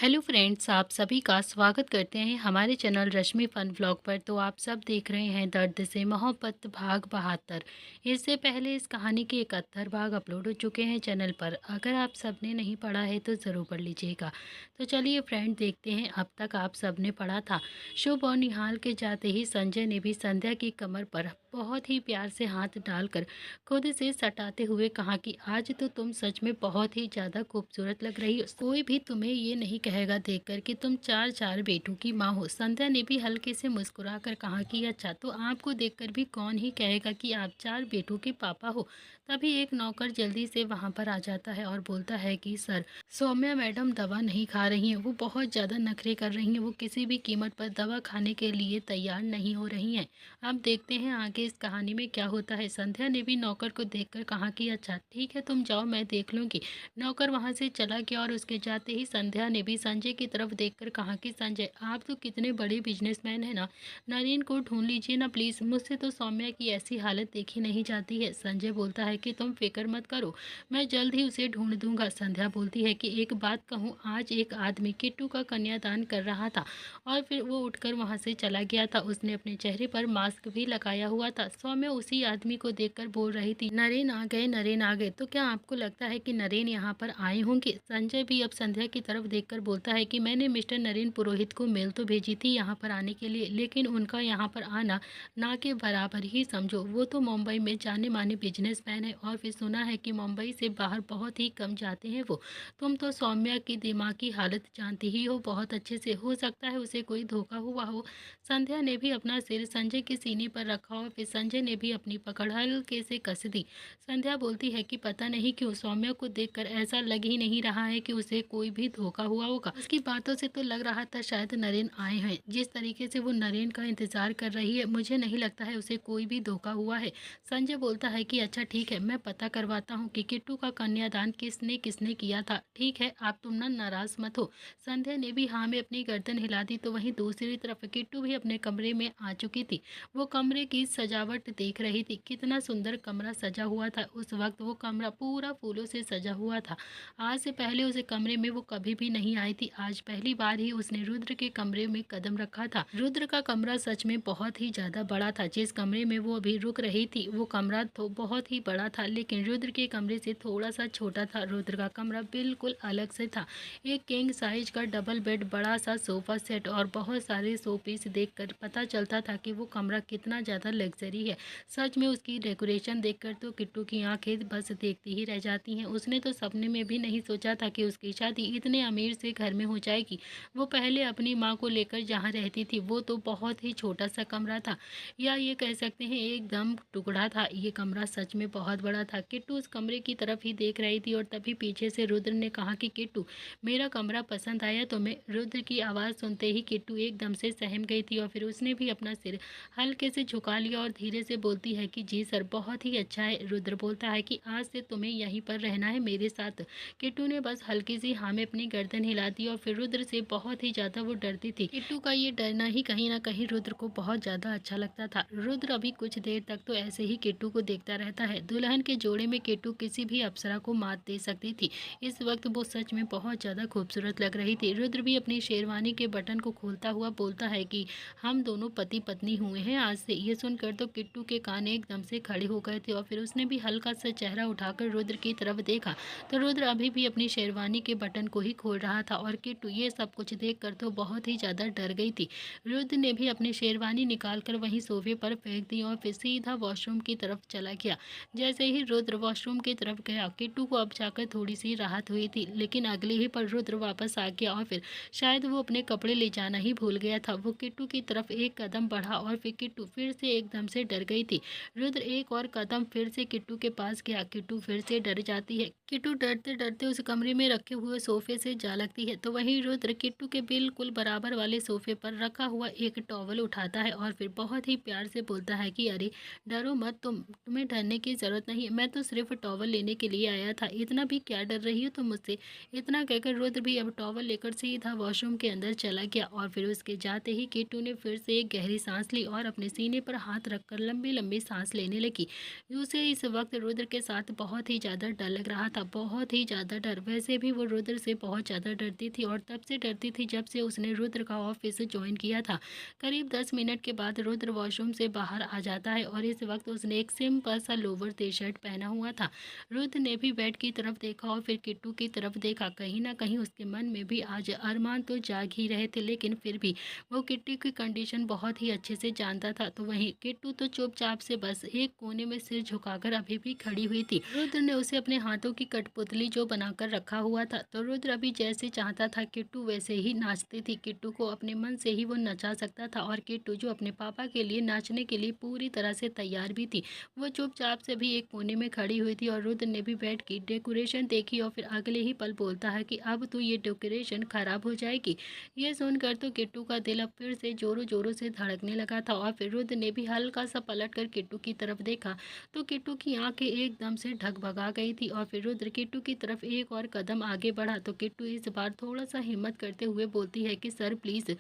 Hello friends, आप सभी का स्वागत करते हैं हमारे चैनल रश्मि फन व्लॉग पर। तो आप सब देख रहे हैं दर्द से मोहब्बत भाग 72। इससे पहले इस कहानी के 71 भाग अपलोड हो चुके हैं चैनल पर। अगर आप सबने नहीं पढ़ा है तो ज़रूर पढ़ लीजिएगा। तो चलिए फ्रेंड, देखते हैं अब तक आप सबने पढ़ा था। शुभ और निहाल के जाते ही संजय ने भी संध्या की कमर पर बहुत ही प्यार से हाथ डालकर खुद से सटाते हुए कहा कि आज तो तुम सच में बहुत ही ज़्यादा खूबसूरत लग रही हो। कोई भी तुम्हें ये नहीं कहेगा देखकर कि तुम चार चार बेटों की माँ हो। संध्या ने भी हल्के से मुस्कुराकर कहा कि अच्छा, तो आपको देखकर भी कौन ही कहेगा कि आप चार बेटों के पापा हो। तभी एक नौकर जल्दी से वहां पर आ जाता है और बोलता है कि सर, सौम्या मैडम दवा नहीं खा रही हैं, वो बहुत ज़्यादा नखरे कर रही हैं, वो किसी भी कीमत पर दवा खाने के लिए तैयार नहीं हो रही हैं। अब देखते हैं आगे इस कहानी में क्या होता है। संध्या ने भी नौकर को देखकर कहा कि अच्छा ठीक है, तुम जाओ, मैं देख लूँगी। नौकर वहां से चला गया और उसके जाते ही संध्या ने भी संजय की तरफ देखकर कहा कि संजय, आप तो कितने बड़े बिजनेसमैन हैं ना, नरेन को ढूंढ लीजिए ना प्लीज़, मुझसे तो सौम्या की ऐसी हालत देखी नहीं जाती है। संजय बोलता है कि तुम फिक्र मत करो, मैं जल्द ही उसे ढूंढ दूंगा। संध्या बोलती है कि एक बात कहूँ, आज एक आदमी किट्टू का कन्यादान कर रहा था और फिर वो उठकर वहां से चला गया था। उसने अपने चेहरे पर मास्क भी लगाया हुआ था। सौम्या उसी आदमी को देखकर बोल रही थी, नरेन आ गए, नरेन आ गए। तो क्या आपको लगता है कि नरेन यहाँ पर आए होंगे? संजय भी अब संध्या की तरफ देखकर बोलता है कि मैंने मिस्टर नरेन पुरोहित को मेल तो भेजी थी यहाँ पर आने के लिए, लेकिन उनका यहाँ पर आना ना के बराबर ही समझो। वो तो मुंबई में जाने माने बिजनेसमैन है और फिर सुना है कि मुंबई से बाहर बहुत ही कम जाते हैं वो। तुम तो सौम्या की दिमाग की हालत जानती ही हो बहुत अच्छे से, हो सकता है उसे कोई धोखा हुआ हो। संध्या ने भी अपना सिर संजय के सीने पर रखा और फिर संजय ने भी अपनी पकड़ हल्के से कस दी। संध्या बोलती है कि पता नहीं क्यों सौम्या को देखकर ऐसा लग ही नहीं रहा है कि उसे कोई भी धोखा हुआ होगा। उसकी बातों से तो लग रहा था शायद नरेन आए हैं। जिस तरीके से वो नरेन का इंतजार कर रही है, मुझे नहीं लगता है उसे कोई भी धोखा हुआ है। संजय बोलता है कि अच्छा ठीक है, मैं पता करवाता हूँ कि किट्टू का कन्यादान किसने किसने किया था। ठीक है, आप तुम ना नाराज मत हो। संध्या ने भी हाँ में अपनी गर्दन हिला दी। तो वहीं दूसरी तरफ किट्टू भी अपने कमरे में आ चुकी थी। वो कमरे की सजावट देख रही थी, कितना सुंदर कमरा सजा हुआ था। उस वक्त वो कमरा पूरा फूलों से सजा हुआ था। आज से पहले उस कमरे में वो कभी भी नहीं आई थी। आज पहली बार ही उसने रुद्र के कमरे में कदम रखा था। रुद्र का कमरा सच में बहुत ही ज्यादा बड़ा था। जिस कमरे में वो अभी रुक रही थी वो कमरा तो बहुत ही बड़ा था, लेकिन रुद्र के कमरे से थोड़ा सा छोटा था। रुद्र का कमरा बिल्कुल अलग से था। एक किंग साइज का डबल बेड, बड़ा सा सोफा सेट और बहुत सारे शो पीस देखकर पता चलता था कि वो कमरा कितना ज़्यादा लग्जरी है। सच में उसकी डेकोरेशन देखकर तो किट्टू की आंखें बस देखती ही रह जाती हैं। उसने तो सपने में भी नहीं सोचा था कि उसकी शादी इतने अमीर से घर में हो जाएगी। वो पहले अपनी माँ को लेकर जहाँ रहती थी वो तो बहुत ही छोटा सा कमरा था, या ये कह सकते हैं एकदम टुकड़ा था। ये कमरा सच में बहुत बड़ा था। किट्टू उस कमरे की तरफ ही देख रही थी और तभी पीछे से रुद्र ने कहा कि किट्टू, मेरा कमरा पसंद आया तुम्हें? रुद्र की आवाज़ सुनते ही किट्टू एकदम से सहम गई थी और फिर उसने भी अपना सिर हल्के से झुका लिया और धीरे से बोलती है कि जी सर, बहुत ही अच्छा है। रुद्र बोलता है कि आज से तुम्हें यहीं पर रहना है मेरे साथ। किट्टू ने बस हल्की सी हाँ में अपनी गर्दन हिला दी और फिर रुद्र से बहुत ही ज़्यादा वो डरती थी। किट्टू का ये डरना ही कहीं ना कहीं रुद्र को बहुत ज़्यादा अच्छा लगता था। रुद्र अभी कुछ देर तक तो ऐसे ही किट्टू को देखता रहता है। दुल्हन के जोड़े में किट्टू किसी भी अप्सरा को मात दे सकती थी। इस वक्त वो सच में बहुत ज़्यादा खूबसूरत लग रही थी। रुद्र भी अपनी शेरवानी के बटन को खोलता हुआ बोलता है कि हम दोनों पति पत्नी हुए हैं आज से। ये सुनकर तो किट्टू के कान एकदम से खड़े हो गए थे और फिर उसने भी हल्का सा चेहरा उठाकर रुद्र की तरफ देखा तो रुद्र अभी भी अपनी शेरवानी के बटन को ही खोल रहा था और किट्टू ये सब कुछ देखकर तो बहुत ही ज़्यादा डर गई थी। रुद्र ने भी अपनी शेरवानी निकालकर वहीं सोफे पर फेंक दी और फिर सीधा वॉशरूम की तरफ चला गया। जैसे ही रुद्र वॉशरूम की तरफ गया, किट्टू को अब जाकर थोड़ी सी राहत हुई थी, लेकिन अगले ही पल रुद्र वापस आ गया और फिर शायद वो अपने कपड़े ले जाना ही भूल गया था। वो किट्टू की तरफ एक कदम बढ़ा और फिर किट्टू फिर से एकदम से डर गई थी। रुद्र एक और कदम फिर से किट्टू के पास गया। किट्टू फिर से डर जाती है। किट्टू डरते डरते उस कमरे में रखे हुए सोफे से जा लगती है। तो वहीं रुद्र किट्टू के बिल्कुल बराबर वाले सोफे पर रखा हुआ एक टॉवल उठाता है और फिर बहुत ही प्यार से बोलता है कि अरे डरो मत, तुम्हें डरने की जरूरत ज़रूरत नहीं है, मैं तो सिर्फ टॉवल लेने के लिए आया था, इतना भी क्या डर रही हो तुम मुझसे। इतना कहकर रुद्र भी अब टॉवल लेकर सीधा वॉशरूम के अंदर चला गया और फिर उसके जाते ही किट्टू ने फिर से एक गहरी सांस ली और अपने सीने पर हाथ रखकर लंबी लंबी सांस लेने लगी। उसे इस वक्त रुद्र के साथ बहुत ही ज़्यादा डर लग रहा था, बहुत ही ज़्यादा डर। वैसे भी वो रुद्र से बहुत ज़्यादा डरती थी और तब से डरती थी जब से उसने रुद्र का ऑफिस ज्वाइन किया था। करीब 10 मिनट के बाद रुद्र वॉशरूम से बाहर आ जाता है और इस वक्त उसने एक सिंपल सा लोवर टी शर्ट पहना हुआ था। रुद्र ने भी बेड की तरफ देखा और फिर किट्टू की तरफ देखा। कहीं ना कहीं उसके मन में भी आज अरमान तो जाग ही रहे थे, लेकिन फिर भी वो किट्टू की कंडीशन बहुत ही अच्छे से जानता था। तो वहीं किट्टू तो चुपचाप से बस एक कोने में सिर झुकाकर अभी भी खड़ी हुई थी। रुद्र ने उसे अपने हाथों की कठपुतली जो बनाकर रखा हुआ था, तो रुद्र अभी जैसे चाहता था किट्टू वैसे ही नाचती थी। किट्टू को अपने मन से ही वो नचा सकता था और किट्टू जो अपने पापा के लिए नाचने के लिए पूरी तरह से तैयार भी थी, वो चुपचाप से भी एक कोने में खड़ी हुई थी। और रुद्र ने भी बेड की डेकोरेशन देखी और फिर अगले ही पल बोलता है कि अब तो ये डेकोरेशन खराब हो जाएगी। ये सुनकर तो किट्टू का दिल अब फिर से जोरों जोरों से धड़कने लगा था और फिर रुद्र ने भी हल्का सा पलट कर किट्टू की तरफ देखा तो किट्टू की आंखें एकदम से ढगभगा गई थी। और फिर रुद्र किट्टू की तरफ एक और कदम आगे बढ़ा तो किट्टू इस बार थोड़ा सा हिम्मत करते हुए बोलती है कि सर प्लीज़,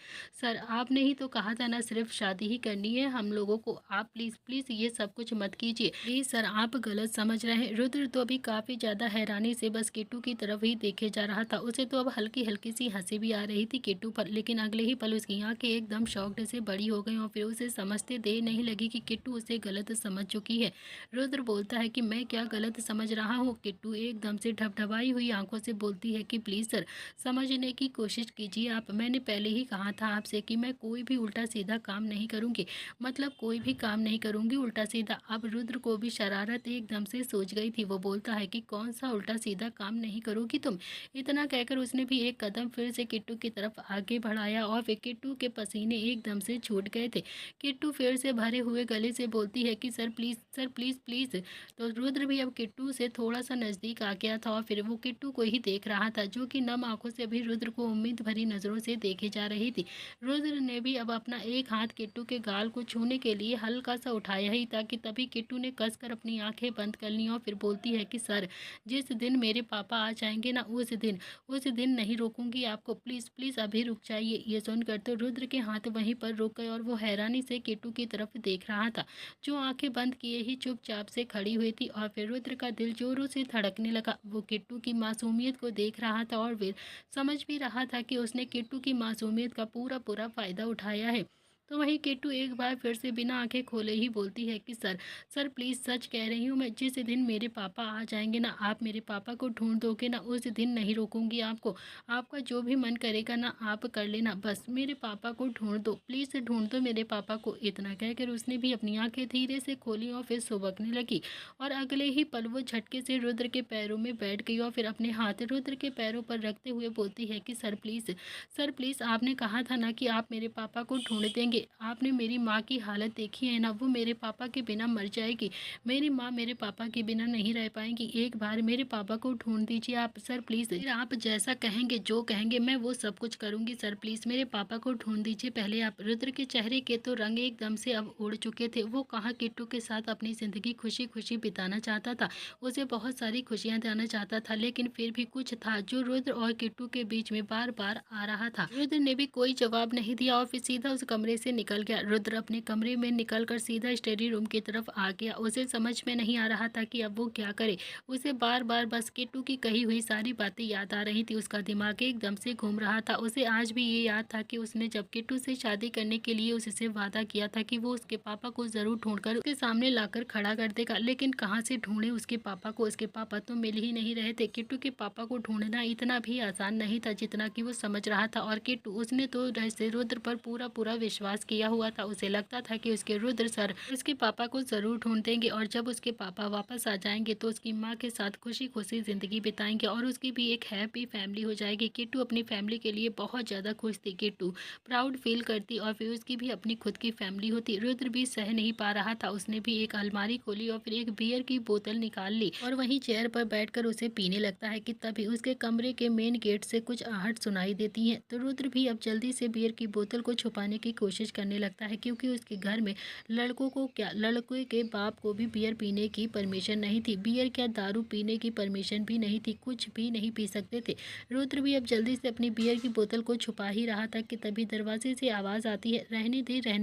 सर आपने ही तो कहा था ना सिर्फ शादी ही करनी है हम लोगों को, आप प्लीज़ प्लीज़ ये सब कुछ मत कीजिए प्लीज़ सर, आप गलत समझ रहे हैं। रुद्र तो अभी काफ़ी ज़्यादा हैरानी से बस किट्टू की तरफ ही देखे जा रहा था। उसे तो अब हल्की हल्की सी हंसी भी आ रही थी किट्टू पर, लेकिन अगले ही पल उसकी आंखें एकदम शॉक्ड से बड़ी हो गई और फिर उसे समझते देर नहीं लगी कि किट्टू उसे गलत समझ चुकी है। रुद्र बोलता है कि मैं क्या गलत समझ रहा हूँ। किट्टू एकदम से ढबढबाई हुई आंखों से बोलती है कि प्लीज़ सर समझने की कोशिश कीजिए आप, मैंने पहले ही कहा था आपसे कि मैं कोई भी उल्टा सीधा काम नहीं करूँगी, मतलब कोई भी काम नहीं करूँगी उल्टा सीधा। अब रुद्र को भी शरारत एकदम से सूझ गई थी। वो बोलता है कि कौन सा उल्टा सीधा काम नहीं करोगी तुम। इतना कहकर उसने भी एक कदम फिर से किट्टू की तरफ आगे बढ़ाया और फिर किट्टू के पसीने एकदम से छूट गए थे। किट्टू फिर से भरे हुए गले से बोलती है कि sir please, sir please please. तो रुद्र भी अब किट्टू से थोड़ा सा नज़दीक आ गया था और फिर वो किट्टू को ही देख रहा था, जो कि नम आंखों से अभी रुद्र को उम्मीद भरी नज़रों से देखे जा रही थी। रुद्र ने भी अब अपना एक हाथ किट्टू के गाल को छूने के लिए हल्का सा उठाया ही था कि तभी किट्टू ने कसकर अपनी आंखें बंद कर ली और फिर बोलती है कि सर जिस दिन मेरे पापा आ जाएंगे ना उस दिन नहीं रोकूंगी आपको, प्लीज़ प्लीज़ अभी रुक जाइए। ये सुनकर तो रुद्र के हाथ वहीं पर रुक गए और वो हैरानी से किट्टू की तरफ देख रहा था, जो आंखें बंद किए ही चुपचाप से खड़ी हुई थी। और फिर रुद्र का दिल जोरों से धड़कने लगा। वो किट्टू की मासूमियत को देख रहा था और फिर समझ भी रहा था कि उसने किट्टू की मासूमियत का पूरा पूरा फ़ायदा उठाया है। तो वहीं किट्टू एक बार फिर से बिना आंखें खोले ही बोलती है कि सर, सर प्लीज़ सच कह रही हूँ मैं, जिस दिन मेरे पापा आ जाएंगे ना आप मेरे पापा को ढूंढ दोगे ना उस दिन नहीं रोकूंगी आपको, आपका जो भी मन करेगा ना आप कर लेना, बस मेरे पापा को ढूंढ दो, प्लीज़ ढूंढ दो मेरे पापा को। इतना कहकर उसने भी अपनी आंखें धीरे से खोली और फिर सुबकने लगी और अगले ही पल वो झटके से रुद्र के पैरों में बैठ गई और फिर अपने हाथ रुद्र के पैरों पर रखते हुए बोलती है कि सर प्लीज़, सर प्लीज़ आपने कहा था ना कि आप मेरे पापा को ढूंढ देंगे, आपने मेरी माँ की हालत देखी है ना, वो मेरे पापा के बिना मर जाएगी, मेरी माँ मेरे पापा के बिना नहीं रह पाएंगी, एक बार मेरे पापा को ढूंढ दीजिए आप सर प्लीज़, फिर आप जैसा कहेंगे जो कहेंगे मैं वो सब कुछ करूँगी सर, प्लीज़ मेरे पापा को ढूंढ दीजिए पहले आप। रुद्र के चेहरे के तो रंग एकदम से अब उड़ चुके थे। वो कहाँ किट्टू के साथ अपनी ज़िंदगी खुशी खुशी बिताना चाहता था, उसे बहुत सारी खुशियाँ देना चाहता था, लेकिन फिर भी कुछ था जो रुद्र और किट्टू के बीच में बार बार आ रहा था। रुद्र ने भी कोई जवाब नहीं दिया और फिर सीधा उस कमरे से निकल गया। रुद्र अपने कमरे में निकलकर सीधा स्टडी रूम की तरफ आ गया। उसे समझ में नहीं आ रहा था कि अब वो क्या करे। उसे बार बार बस किट्टू की कही हुई सारी बातें याद आ रही थी। उसका दिमाग एकदम से घूम रहा था। उसे आज भी ये याद था कि उसने जब किट्टू से शादी करने के लिए उससे वादा किया था कि वो उसके पापा को ज़रूर ढूंढकर उसके सामने लाकर खड़ा कर देगा, लेकिन कहाँ से ढूंढे उसके पापा को। उसके पापा तो मिल ही नहीं रहे थे। किट्टू के पापा को ढूंढना इतना भी आसान नहीं था जितना कि वो समझ रहा था। और किट्टू उसने तो जैसे रुद्र पर पूरा पूरा विश्वास किया हुआ था। उसे लगता था कि उसके रुद्र सर उसके पापा को ज़रूर ढूंढ देंगे और जब उसके पापा वापस आ जाएंगे तो उसकी माँ के साथ खुशी खुशी ज़िंदगी बिताएंगे और उसकी भी एक हैप्पी फैमिली हो जाएगी। किट्टू अपनी फैमिली के लिए बहुत ज़्यादा खुश थी। किट्टू प्राउड फील करती और फिर उसकी भी अपनी खुद की फैमिली होती। रुद्र भी सह नहीं पा रहा था। उसने भी एक अलमारी खोली और फिर एक बियर की बोतल निकाल ली और वहीं चेयर पर बैठकर उसे पीने लगता है कि तभी उसके कमरे के मेन गेट से कुछ आहट सुनाई देती है। तो रुद्र भी अब जल्दी से बियर की बोतल को छुपाने की कोशिश कोशिश करने लगता है, क्योंकि उसके घर में लड़कों को क्या, लड़के के बाप को भी बियर पीने की परमिशन नहीं थी। बियर क्या, दारू पीने की परमिशन भी नहीं थी, कुछ भी नहीं पी सकते थे। रुद्र भी अब जल्दी से अपनी बियर की बोतल को छुपा ही रहा था कि तभी दरवाजे से आवाज़ आती है, रहने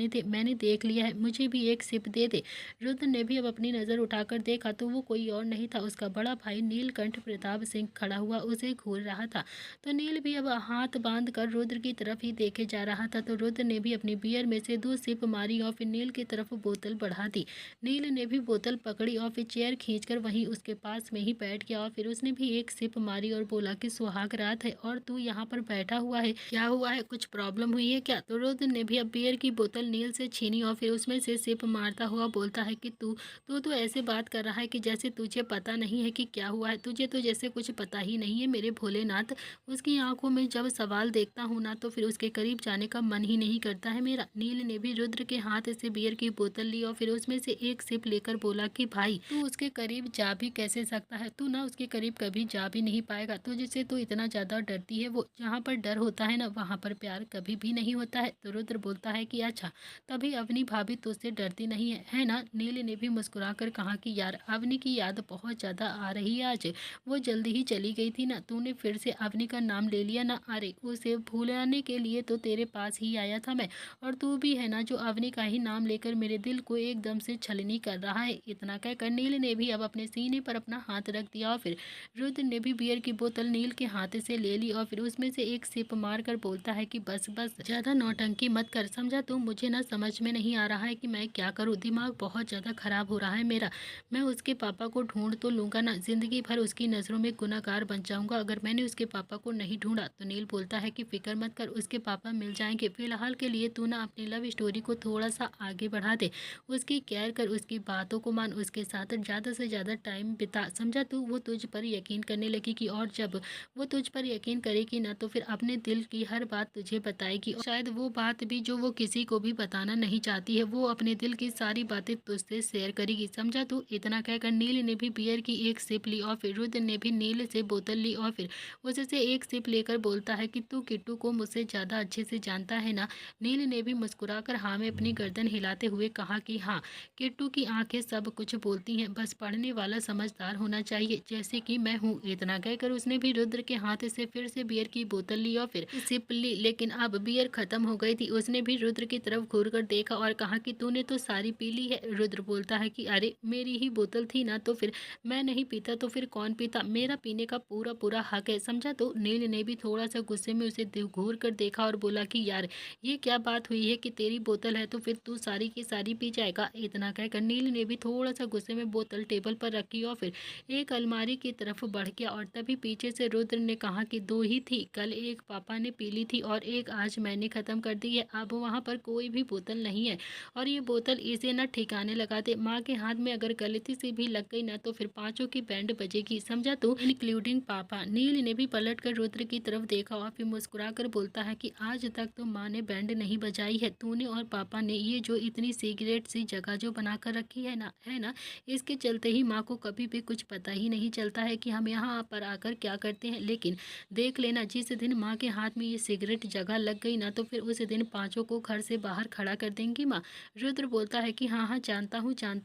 दे, मैंने देख लिया है, मुझे भी एक सिप दे दे। रुद्र ने भी अब अपनी नज़र उठाकर देखा तो वो कोई और नहीं था, उसका बड़ा भाई नीलकंठ प्रताप सिंह खड़ा हुआ उसे घूर रहा था। तो नील भी अब हाथ बांध कर रुद्र की तरफ ही देखे जा रहा था। तो रुद्र ने भी अपनी बियर में से 2 सिप मारी और फिर नील की तरफ बोतल बढ़ा दी। नील ने भी बोतल पकड़ी और फिर चेयर खींचकर वहीं उसके पास में ही बैठ गया और फिर उसने भी एक सिप मारी और बोला कि सुहाग रात है और तू यहाँ पर बैठा हुआ है, क्या हुआ है, कुछ प्रॉब्लम हुई है क्या? तो रुद्र ने भी अब बियर की बोतल नील से छीनी और फिर उसमें से सिप मारता हुआ बोलता है कि तू तू तो ऐसे बात कर रहा है कि जैसे तुझे पता नहीं है कि क्या हुआ है, तुझे तो जैसे कुछ पता ही नहीं है मेरे भोलेनाथ। उसकी आंखों में जब सवाल देखता हूँ ना तो फिर उसके करीब जाने का मन ही नहीं करता है मेरा। नील ने भी रुद्र के हाथ से बियर की बोतल ली और फिर उसमें से एक सिप लेकर बोला कि भाई तू उसके करीब जा भी कैसे सकता है, तू ना उसके करीब कभी जा भी नहीं पाएगा, तो जिससे तू इतना ज़्यादा डरती है, वो जहाँ पर डर होता है ना वहाँ पर प्यार कभी भी नहीं होता है। तो रुद्र बोलता है कि अच्छा, तभी अवनी भाभी तुझसे डरती नहीं है ना? नील ने भी मुस्कुराकर कहा कि यार अवनी की याद बहुत ज़्यादा आ रही है आज, वो जल्दी ही चली गई थी ना, तूने फिर से अवनी का नाम ले लिया ना, अरे उसे भूलाने के लिए तो तेरे पास ही आया था मैं, और तू भी है ना जो अवनी का ही नाम लेकर मेरे दिल को एकदम से छलनी कर रहा है। इतना कहकर नील ने भी अब अपने सीने पर अपना हाथ रख दिया और फिर रुद्र ने भी बियर की बोतल नील के हाथ से ले ली और फिर उसमें से एक सिप मार कर बोलता है कि बस बस ज़्यादा नौटंकी मत कर, समझा तू? मुझे ना समझ में नहीं आ रहा है कि मैं क्या करूँ, दिमाग बहुत ज़्यादा ख़राब हो रहा है मेरा। मैं उसके पापा को ढूंढ तो लूँगा ना, ज़िंदगी भर उसकी नज़रों में गुनहगार बन जाऊँगा अगर मैंने उसके पापा को नहीं ढूंढा। तो नील बोलता है कि फिक्र मत कर, उसके पापा मिल जाएंगे, फिलहाल के लिए तू ना अपनी लव स्टोरी को थोड़ा सा आगे बढ़ा दे, उसकी केयर कर, उसकी बातों को मान, उसके साथ ज़्यादा से ज़्यादा टाइम बिता, समझा तू? वो तुझ पर यकीन करने लगेगी और जब वो तुझ पर यकीन करेगी ना तो फिर अपने दिल की हर बात तुझे बताएगी, और शायद वो बात भी जो वो किसी को भी बताना नहीं चाहती है, वो अपने दिल की सारी बातें तुझसे शेयर करेगी, समझा तू? इतना कहकर नील ने भी बियर की एक सिप ली और फिर रुद्र ने भी नील से बोतल ली और फिर उससे एक सिप लेकर बोलता है कि तू किट्टू को मुझसे ज़्यादा अच्छे से जानता है ना? नील ने भी मुस्कुराकर हाँ में अपनी गर्दन हिलाते हुए कहा कि हाँ, किट्टू की आंखें सब कुछ बोलती हैं, बस पढ़ने वाला समझदार होना चाहिए, जैसे कि मैं हूँ। इतना कहकर उसने भी रुद्र के हाथ से फिर से बियर की बोतल ली और फिर सिप ली, लेकिन अब बियर खत्म हो गई थी। उसने भी रुद्र की तरफ घूर कर देखा और कहा कि तूने तो सारी पी ली है। रुद्र बोलता है कि अरे मेरी ही बोतल थी ना, तो फिर मैं नहीं पीता तो फिर कौन पीता, मेरा पीने का पूरा पूरा हक है, समझा? तो नील ने भी थोड़ा सा गुस्से में उसे घूर कर देखा और बोला कि यार ये क्या बात हुई है कि तेरी बोतल है तो फिर तू सारी की सारी पी जाएगा? इतना कहकर नील ने भी थोड़ा सा गुस्से में बोतल टेबल पर रखी और फिर एक अलमारी की तरफ बढ़ गया, और तभी पीछे से रुद्र ने कहा कि 2 ही थी, कल एक पापा ने पी ली थी और एक आज मैंने ख़त्म कर दी है, अब वहाँ पर कोई भी बोतल नहीं है, और ये बोतल इसे न ठिकाने लगा दे, माँ के हाथ में अगर गलती से भी लग गई ना तो फिर पाँचों की बैंड बजेगी, समझा तू? इंक्लूडिंग पापा। नील ने भी पलट कर रुद्र की तरफ देखा और फिर मुस्कुरा कर बोलता है कि आज तक तो माँ ने बैंड नहीं बजाई है, तूने और पापा ने ये जो इतनी सीक्रेट सी जगह जो बना कर रखी है ना, इसके चलते ही माँ को कभी भी कुछ पता ही नहीं चलता है कि हम यहाँ पर आकर क्या करते हैं। लेकिन देख लेना, जिस दिन माँ के हाथ में ये सिगरेट जगह लग गई ना तो फिर उस दिन पाँचों को घर से बाहर खड़ा कर देंगी माँ। रुद्र बोलता है कि हाँ हाँ जानता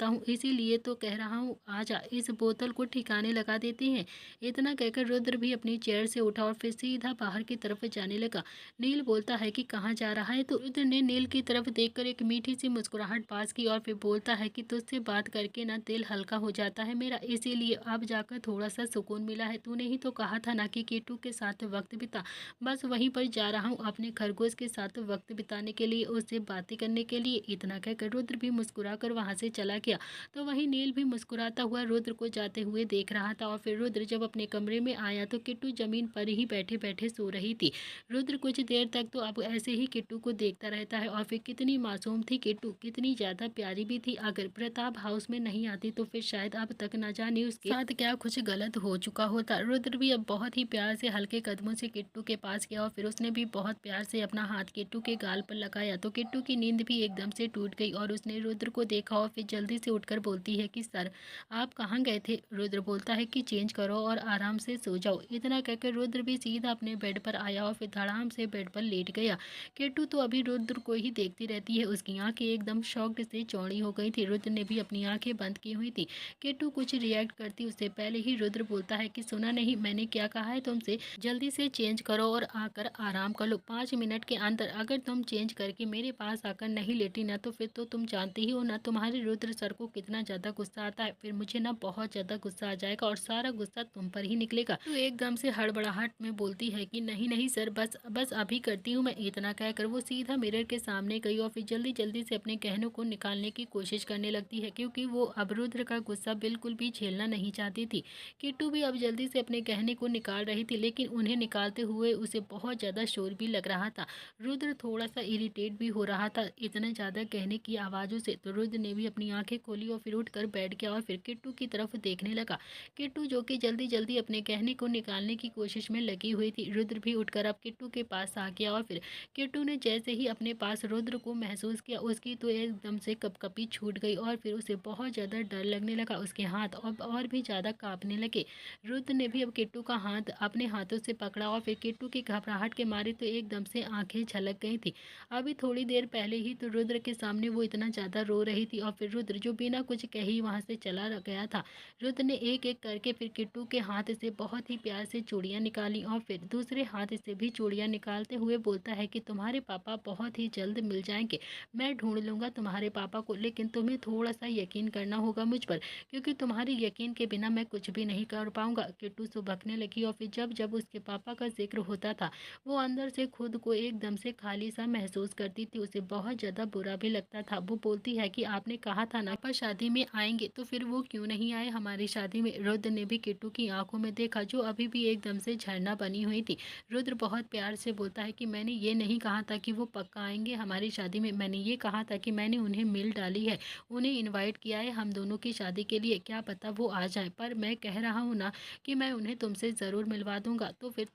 हूँ, इसीलिए तो कह रहा हूँ, आजा इस बोतल को ठिकाने लगा देते हैं। इतना कहकर रुद्र भी अपनी चेयर से उठा और फिर सीधा बाहर की तरफ जाने लगा। नील बोलता है कि कहाँ जा रहा है? तो रुद्र ने नील की तरफ देखकर एक मीठी सी मुस्कुराहट पास की और फिर बोलता है कि तुझसे बात करके ना दिल हल्का हो जाता है मेरा, इसीलिए अब जाकर थोड़ा सा सुकून मिला है। तूने ही तो कहा था ना कि किट्टू के साथ वक्त बिता, बस वहीं पर जा रहा हूँ अपने खरगोश के साथ वक्त बिताने के लिए, उससे बातें करने के लिए। इतना कहकर रुद्र भी मुस्कुरा कर वहाँ से चला गया। तो वहीं नील भी मुस्कुराता हुआ रुद्र को जाते हुए देख रहा था और फिर रुद्र जब अपने कमरे में आया तो किट्टू जमीन पर ही बैठे बैठे सो रही थी। रुद्र कुछ देर तक तो अब ऐसे ही किट्टू को देखता रहता है और फिर कितनी मासूम थी किट्टू, कितनी ज़्यादा प्यारी भी थी। अगर प्रताप हाउस में नहीं आती तो फिर शायद अब तक ना जाने उसके साथ क्या कुछ गलत हो चुका होता। रुद्र भी अब बहुत ही प्यार से हल्के कदमों से किट्टू के पास गया और फिर उसने भी बहुत प्यार से अपना हाथ किट्टू के गाल पर लगाया। तो किट्टू की नींद भी एकदम से टूट गई और उसने रुद्र को देखा और फिर जल्दी से उठकर बोलती है कि सर आप कहाँ गए थे? रुद्र बोलता है कि चेंज करो और आराम से सो जाओ। इतना कहकर रुद्र भी सीधा अपने बेड पर आया और फिर धड़ाम से बेड पर लेट गया। किट्टू तो अभी रुद्र रुद्र को ही देखती रहती है। उसकी आंखें एकदम शॉक्ड से चौड़ी हो गई थी। रुद्र ने भी अपनी आंखें बंद की हुई थी। किट्टू कुछ रिएक्ट करती उससे पहले ही रुद्र बोलता है कि सुना नहीं मैंने क्या कहा है तुमसे, जल्दी से चेंज करो और आकर आराम कर लो। 5 मिनट के अंदर अगर तुम चेंज करके मेरे पास आकर नहीं लेटी ना तो फिर तो तुम जानते ही हो ना तुम्हारे रुद्र सर को कितना ज्यादा गुस्सा आता है। फिर मुझे ना बहुत ज्यादा गुस्सा आ जाएगा और सारा गुस्सा तुम पर ही निकलेगा। तो एकदम से हड़बड़ाहट में बोलती है कि नहीं नहीं सर, बस बस अभी करती हूँ मैं। इतना कहकर वो सीधा मिरर के सामने गई और फिर जल्दी जल्दी से अपने गहनों को निकालने की कोशिश करने लगती है, क्योंकि वो अब रुद्र का गुस्सा बिल्कुल भी झेलना नहीं चाहती थी। किट्टू भी अब जल्दी से अपने गहने को निकाल रही थी, लेकिन उन्हें निकालते हुए उसे बहुत ज्यादा शोर भी लग रहा था। रुद्र थोड़ा सा इरिटेट भी हो रहा था इतने ज्यादा गहने की आवाजों से। तो रुद्र ने भी अपनी आंखें खोली और फिर उठकर बैठ गया और फिर किट्टू की तरफ देखने लगा। किट्टू जो कि जल्दी जल्दी अपने गहने को निकालने की कोशिश में लगी हुई थी। रुद्र भी उठकर अब किट्टू के पास आ गया और फिर किट्टू ने जैसे ही अपने पास रुद्र को महसूस किया उसकी तो एकदम से कपकपी छूट गई और फिर उसे बहुत ज़्यादा डर लगने लगा। उसके हाथ अब और भी ज़्यादा कांपने लगे। रुद्र ने भी अब किट्टू का हाथ अपने हाथों से पकड़ा और फिर किट्टू की घबराहट के मारे तो एकदम से आंखें छलक गई थी। अभी थोड़ी देर पहले ही तो रुद्र के सामने वो इतना ज़्यादा रो रही थी और फिर रुद्र जो बिना कुछ कही वहाँ से चला गया था। रुद्र ने एक एक करके फिर किट्टू के हाथ से बहुत ही प्यार से चूड़ियाँ निकाली और फिर दूसरे हाथ से भी चूड़ियाँ निकालते हुए बोलता है कि तुम्हारे पापा बहुत ही जल्द मिल जाएंगे। मैं ढूंढ लूंगा तुम्हारे पापा को, लेकिन तुम्हें थोड़ा सा यकीन करना होगा मुझ पर, क्योंकि तुम्हारे यकीन के बिना मैं कुछ भी नहीं कर पाऊंगा। किट्टू सुबकने लगी और फिर जब जब उसके पापा का जिक्र होता था वो अंदर से खुद को एकदम से खाली सा महसूस करती थी। उसे बहुत ज्यादा बुरा भी लगता था। वो बोलती है कि आपने कहा था ना पापा शादी में आएंगे, तो फिर वो क्यों नहीं आए हमारी शादी में। रुद्र ने भी किट्टू की आंखों में देखा जो अभी भी एकदम से झरना बनी हुई थी। रुद्र बहुत प्यार से बोलता है कि मैंने ये नहीं कहा था कि वो पक्का आएंगे हमारी शादी में, मैंने ये कहा था कि मैंने उन्हें मेल डाली है, उन्हें इनवाइट किया है हम दोनों की शादी के लिए, क्या पता वो आ जाए। पर मैं कह रहा हूँ ना कि मैं उन्हें तुमसे ज़रूर मिलवा दूंगा, तो फिर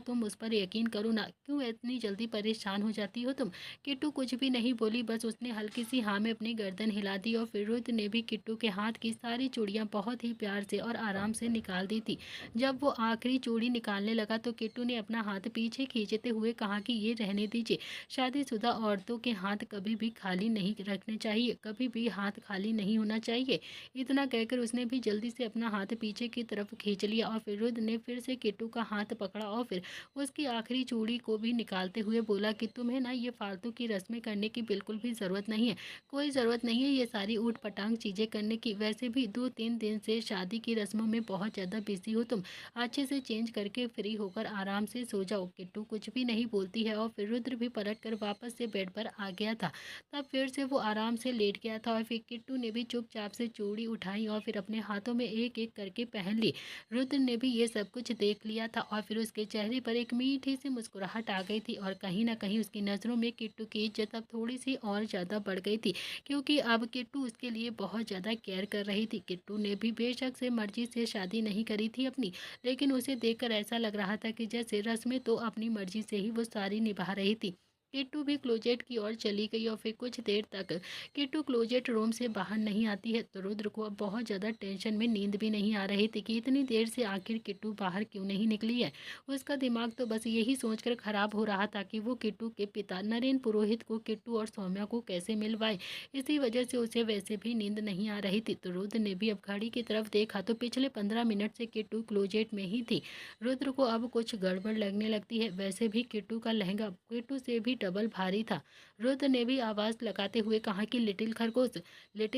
तुम उस पर यकीन करो ना, क्यों इतनी जल्दी परेशान हो जाती हो तुम। किट्टू कुछ भी नहीं बोली, बस उसने हल्की सी हाँ में अपनी गर्दन हिला दी और फिर रुद्र ने भी किट्टू के हाथ की सारी चूड़ियाँ बहुत ही प्यार से और आराम से निकाल दी थी। जब वो आखिरी चूड़ी निकालने लगा तो किट्टू ने अपना हाथ पीछे खींचते हुए कहा कि ये रहने दीजिए, शादीशुदा औरतों के हाथ कभी भी खाली नहीं रखने चाहिए, कभी भी हाथ खाली नहीं होना चाहिए। इतना कहकर उसने भी जल्दी से अपना हाथ पीछे की तरफ खींच लिया और फिर रुद्र ने फिर से किट्टू का हाथ पकड़ा और फिर उसकी आखिरी चूड़ी को भी निकालते हुए बोला कि तुम्हें ना ये फालतू की रस्में करने की बिल्कुल भी ज़रूरत नहीं है, कोई ज़रूरत नहीं है ये सारी ऊट पटांग चीज़ें करने की। वैसे भी 2-3 दिन से शादी की रस्मों में बहुत ज़्यादा बिजी हो तुम, अच्छे से चेंज करके फ्री होकर आराम से सो जाओ। किट्टू कुछ भी नहीं बोलती है और फिर रुद्र भी पलट कर वापस से बेड पर आ गया था। तब फिर से वो आराम से लेट गया था और फिर किट्टू ने भी चुपचाप से चूड़ी उठाई और फिर अपने हाथों में एक एक करके पहन ली। रुद्र ने भी ये सब कुछ देख लिया था और फिर उसके चेहरे पर एक मीठी सी मुस्कुराहट आ गई थी और कहीं ना कहीं उसकी नज़रों में किट्टू की इज्जत अब थोड़ी सी और ज़्यादा बढ़ गई थी, क्योंकि अब किट्टू उसके लिए बहुत ज़्यादा केयर कर रही थी। किट्टू ने भी बेशक से मर्जी से शादी नहीं करी थी अपनी, लेकिन उसे देखकर ऐसा लग रहा था कि जैसे रस्में तो अपनी मर्जी से ही वो सारी निभा रही थी। किट्टू भी क्लोजेट की ओर चली गई और फिर कुछ देर तक किट्टू क्लोजेट रूम से बाहर नहीं आती है तो रुद्र को अब बहुत ज़्यादा टेंशन में नींद भी नहीं आ रही थी कि इतनी देर से आखिर किट्टू बाहर क्यों नहीं निकली है। उसका दिमाग तो बस यही सोचकर खराब हो रहा था कि वो किट्टू के पिता नरेंद्र पुरोहित को किट्टू और सौम्या को कैसे मिलवाए। इसी वजह से उसे वैसे भी नींद नहीं आ रही थी। तो रुद्र ने भी अब घड़ी की तरफ देखा तो पिछले 15 मिनट से किट्टू क्लोजेट में ही थी। रुद्र को अब कुछ गड़बड़ लगने लगती है। वैसे भी किट्टू का लहंगा किट्टू से भी डबल भारी था। रुद्र ने भी आवाज लगाते हुए कहा कि लिटिल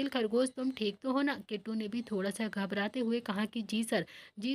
खरगोश तुम ठीक तो हो ना। किट्टू ने भी थोड़ा सा घबराते हुए कहा कि जी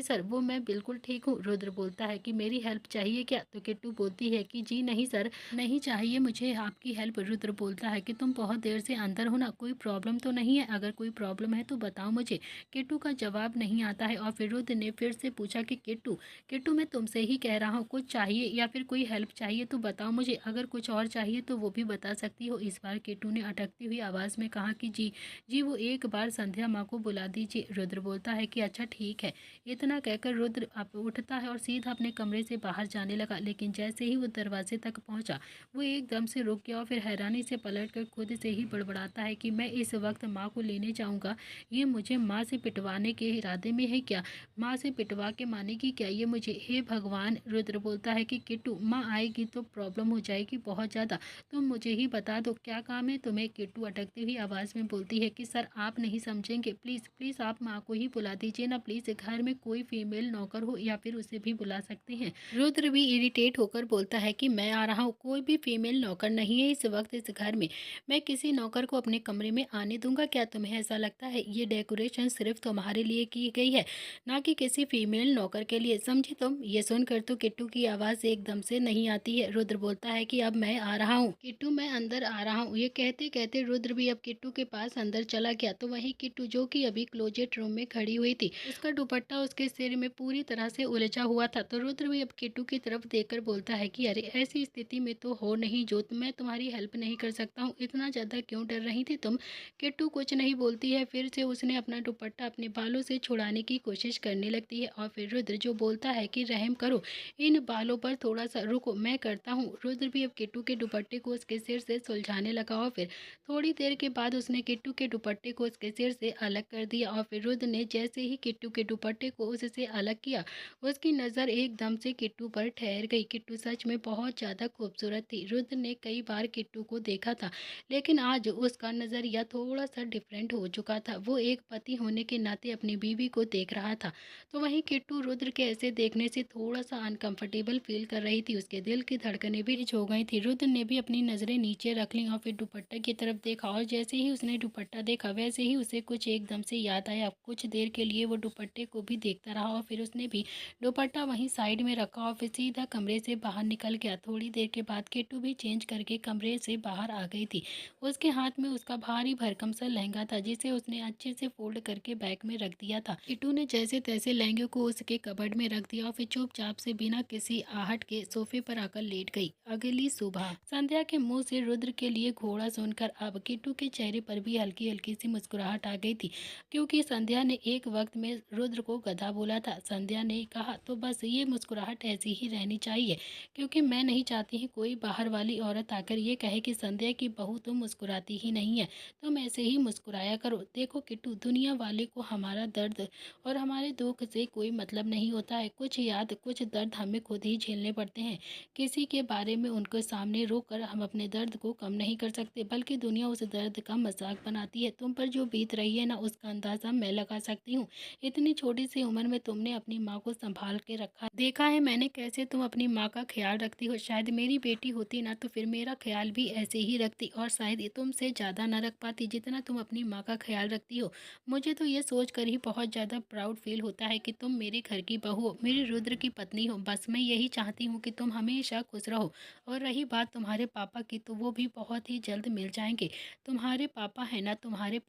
सर वो मैं बिल्कुल ठीक हूँ। रुद्र बोलता है कि मेरी हेल्प चाहिए क्या, तो किट्टू बोलती है कि जी नहीं सर, नहीं चाहिए मुझे आपकी हेल्प। रुद्र बोलता है कि तुम बहुत देर से अंदर हो ना, कोई प्रॉब्लम तो नहीं है, अगर कोई प्रॉब्लम है तो बताओ मुझे। किट्टू का जवाब नहीं आता है और फिर रुद्र ने फिर से पूछा कि किट्टू किट्टू मैं तुमसे ही कह रहा हूँ, कुछ चाहिए या फिर कोई हेल्प चाहिए तो बताओ मुझे, अगर कुछ और चाहिए तो वो भी बता सकती हो। इस बार किट्टू ने अटकती हुई आवाज़ में कहा कि जी वो एक बार संध्या माँ को बुला दीजिए। रुद्र बोलता है कि अच्छा ठीक है। इतना कहकर रुद्र उठता है और सीधा अपने कमरे से बाहर जाने लगा, लेकिन जैसे ही वो दरवाजे तक पहुंचा वो एकदम से रुक गया और फिर हैरानी से पलट कर खुद से ही बड़बड़ाता है कि मैं इस वक्त माँ को लेने जाऊँगा, ये मुझे माँ से पिटवाने के इरादे में है क्या, माँ से पिटवा के मानेगी क्या ये मुझे, हे भगवान। रुद्र बोलता है कि किट्टू माँ आएगी तो प्रॉब्लम हो जाएगी बहुत ज़्यादा, तुम मुझे ही बता दो क्या काम है तुम्हें। किट्टू अटकती हुई आवाज़ में बोलती है कि सर आप नहीं समझेंगे, प्लीज़ प्लीज़ आप माँ को ही बुला दीजिए ना प्लीज़, घर में कोई फीमेल नौकर हो या फिर उसे भी बुला सकते हैं। रुद्र भी इरिटेट होकर बोलता है कि मैं आ रहा हूँ, कोई भी फीमेल नौकर नहीं है इस वक्त इस घर में, मैं किसी नौकर को अपने कमरे में आने दूंगा। क्या तुम्हें ऐसा लगता है ये डेकोरेशन सिर्फ तुम्हारे लिए की गई है, ना कि किसी फीमेल नौकर के लिए, समझी तुम। ये सुनकर तो किट्टू की आवाज़ एकदम से नहीं आती है। रुद्र बोलता है कि अब मैं आ रहा हूँ किट्टू, मैं अंदर आ रहा हूँ। ये कहते कहते रुद्र भी अब किट्टू के पास अंदर चला गया। तो वहीं किट्टू जो कि अभी क्लोजेट रूम में खड़ी हुई थी, उसका दुपट्टा उसके सिर में पूरी तरह से उलझा हुआ था। तो रुद्र भी अब किट्टू की तरफ देखकर बोलता है कि अरे ऐसी स्थिति में तो हो नहीं जो मैं तुम्हारी हेल्प नहीं कर सकता हूँ, इतना ज़्यादा क्यों डर रही थी तुम। किट्टू कुछ नहीं बोलती है, फिर से उसने अपना दुपट्टा अपने बालों से छुड़ाने की कोशिश करने लगती है। और फिर रुद्र जो बोलता है कि रहम करो इन बालों पर, थोड़ा सा रुको मैं करता हूँ। रुद्र भी अब किट्टू के दुपट्टे को उसके सिर से सुलझाने लगा और फिर थोड़ी देर के बाद उसने किट्टू के दुपट्टे को उसके सिर से अलग कर दिया। और फिर रुद्र ने जैसे ही किट्टू के दुपट्टे को उससे अलग किया, उसकी नज़र एकदम से किट्टू पर ठहर गई। किट्टू सच में बहुत ज़्यादा खूबसूरत थी। रुद्र ने कई बार किट्टू को देखा था, लेकिन आज उसका नज़रिया थोड़ा सा डिफरेंट हो चुका था। वो एक पति होने के नाते अपनी बीवी को देख रहा था। तो वहीं किट्टू रुद्र के ऐसे देखने से थोड़ा सा अनकंफर्टेबल फील कर रही थी, उसके दिल की धड़कनें भी तेज हो गई थी। रुद्र ने भी अपनी नज़रें नीचे रख ली और फिर दुपट्टे की तरफ देखा, और जैसे ही उसने दुपट्टा देखा वैसे ही उसे कुछ एकदम से याद आया। कुछ देर के लिए वो दुपट्टे को भी देखता रहा और फिर उसने भी दुपट्टा वहीं साइड में रखा और फिर सीधा कमरे से बाहर निकल गया। थोड़ी देर के बाद किट्टू भी चेंज करके कमरे से बाहर आ गई थी। उसके हाथ में उसका भारी भरकम सा लहंगा था, जिसे उसने अच्छे से फोल्ड करके बैग में रख दिया था। किट्टू ने जैसे तैसे लहंगे को उसके कबर्ड में रख दिया और फिर चुपचाप से बिना किसी आहट के सोफे पर आकर लेट गई। अगली सुबह संध्या के मुंह से रुद्र के लिए घोड़ा सुनकर अब किट्टू के चेहरे पर भी हल्की हल्की सी मुस्कुराहट आ गई थी, क्योंकि संध्या ने एक वक्त में रुद्र को गधा बोला था। संध्या ने कहा तो बस ये मुस्कुराहट ऐसी ही रहनी चाहिए, क्योंकि मैं नहीं चाहती हूँ कोई बाहर वाली औरत आकर ये कहे कि संध्या की बहू तो मुस्कुराती ही नहीं है, तुम ऐसे ही मुस्कुराया करो। देखो किट्टू, दुनिया वाले को हमारा दर्द और हमारे दुख से कोई मतलब नहीं होता है। कुछ याद कुछ दर्द हमें खुद ही झेलने पड़ते हैं। किसी के बारे में उनके सामने रोक कर हम अपने दर्द को कम नहीं कर सकते, बल्कि दुनिया उस दर्द का मजाक बनाती है। तुम पर जो बीत रही है ना, उसका अंदाजा मैं लगा सकती हूँ। इतनी छोटी सी उम्र में तुमने अपनी माँ को संभाल के रखा, देखा है मैंने कैसे तुम अपनी माँ का ख्याल रखती हो। शायद मेरी बेटी होती ना तो फिर मेरा ख्याल भी ऐसे ही रखती, और शायद तुमसे ज़्यादा न रख पाती जितना तुम अपनी माँ का ख्याल रखती हो। मुझे तो ये सोच कर ही बहुत ज़्यादा प्राउड फील होता है कि तुम मेरे घर की बहू हो, मेरे रुद्र की पत्नी हो। बस मैं यही चाहती हूँ कि तुम हमेशा खुश रहो। और रही बात तुम्हारे पापा की, तो वो भी बहुत ही जल्द मिल जाएंगे। तुम्हारे पापा है ना, तुम्हारे